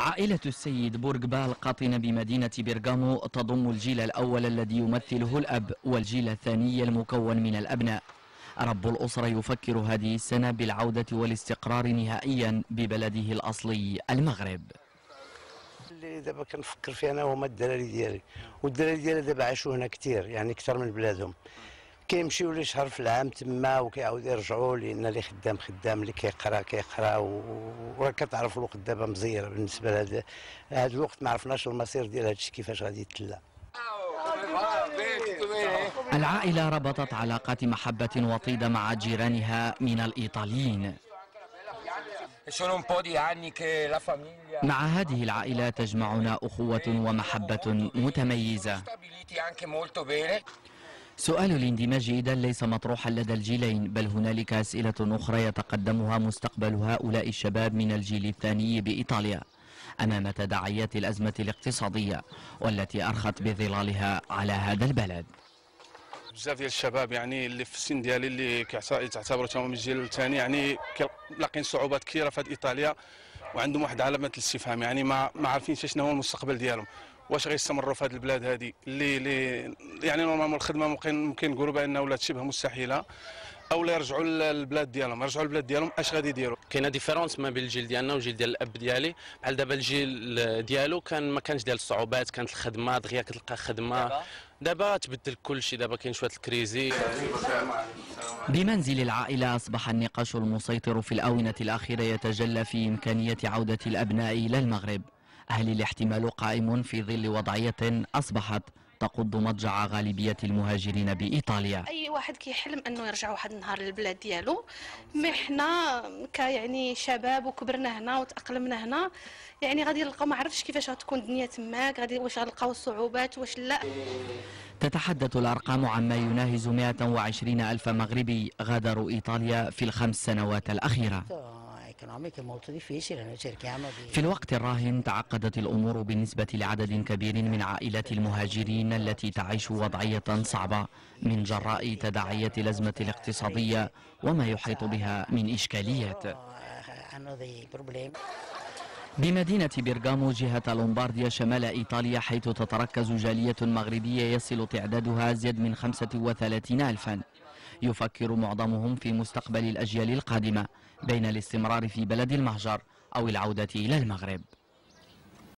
عائلة السيد بورقبال قاطنة بمدينة بيرغامو تضم الجيل الأول الذي يمثله الأب والجيل الثاني المكون من الأبناء. رب الأسرة يفكر هذه السنة بالعودة والاستقرار نهائيا ببلده الأصلي المغرب. اللي دابا كنفكر فيه انا هما الدراري ديالي، والدراري ديالي دابا عاشوا هنا كثير، يعني اكثر من بلادهم. كيمشيو لي شهر في العام تما وكيعاود يرجعوا، لان اللي خدام خدام، اللي كيقرا وراه كتعرف الوقت دابا مزير بالنسبه لهذا الوقت. ما عرفناش المصير ديال هذا الشيء كيفاش غادي يتلا. العائلة ربطت علاقات محبة وطيدة مع جيرانها من الإيطاليين. مع هذه العائلة تجمعنا أخوة ومحبة متميزة. سؤال الاندماج إذا ليس مطروحا لدى الجيلين، بل هنالك أسئلة أخرى يتقدمها مستقبل هؤلاء الشباب من الجيل الثاني بإيطاليا أمام تداعيات الأزمة الاقتصادية والتي أرخت بظلالها على هذا البلد. بزاف ديال الشباب يعني اللي في السن ديالي اللي تعتبروا تما من الجيل الثاني، يعني لاقين صعوبات كثيره في ايطاليا، وعندهم واحد علامه الاستفهام، يعني ما عارفين شنو هو المستقبل ديالهم. واش غيستمروا في هذه البلاد هذه اللي يعني نورمالمون الخدمه ممكن نقولوا بانها ولات شبه مستحيله، او لا يرجعوا للبلاد ديالهم. يرجعوا للبلاد ديالهم اش غادي يديروا؟ كاينه ديفيرونس ما بين الجيل ديالنا والجيل ديال الاب ديالي. بحال دابا الجيل ديالو ما كانش ديال الصعوبات، كانت الخدمه دغيا كتلقى خدمه. دابا تبدل كل شيء، دابا كاين شويه الكريزي. بمنزل العائلة أصبح النقاش المسيطر في الآونة الأخيرة يتجلى في إمكانية عودة الأبناء إلى المغرب. هل الاحتمال قائم في ظل وضعية أصبحت تقض مضجع غالبية المهاجرين بإيطاليا؟ أي واحد كيحلم أنه يرجع واحد النهار للبلاد ديالو. مي حنا يعني شباب وكبرنا هنا وتأقلمنا هنا، يعني غادي نلقاو، ما عرفتش كيفاش غتكون الدنيا تماك، واش غنلقاو الصعوبات واش لا. تتحدث الأرقام عما يناهز 120 ألف مغربي غادروا إيطاليا في ال5 سنوات الأخيرة. في الوقت الراهن تعقدت الأمور بالنسبة لعدد كبير من عائلات المهاجرين التي تعيش وضعية صعبة من جراء تداعيات الأزمة الاقتصادية وما يحيط بها من إشكاليات. بمدينة بيرغامو جهة لومبارديا شمال إيطاليا، حيث تتركز جالية مغربية يصل تعدادها أزيد من 35 ألفا، يفكر معظمهم في مستقبل الأجيال القادمة بين الاستمرار في بلد المهجر أو العودة إلى المغرب.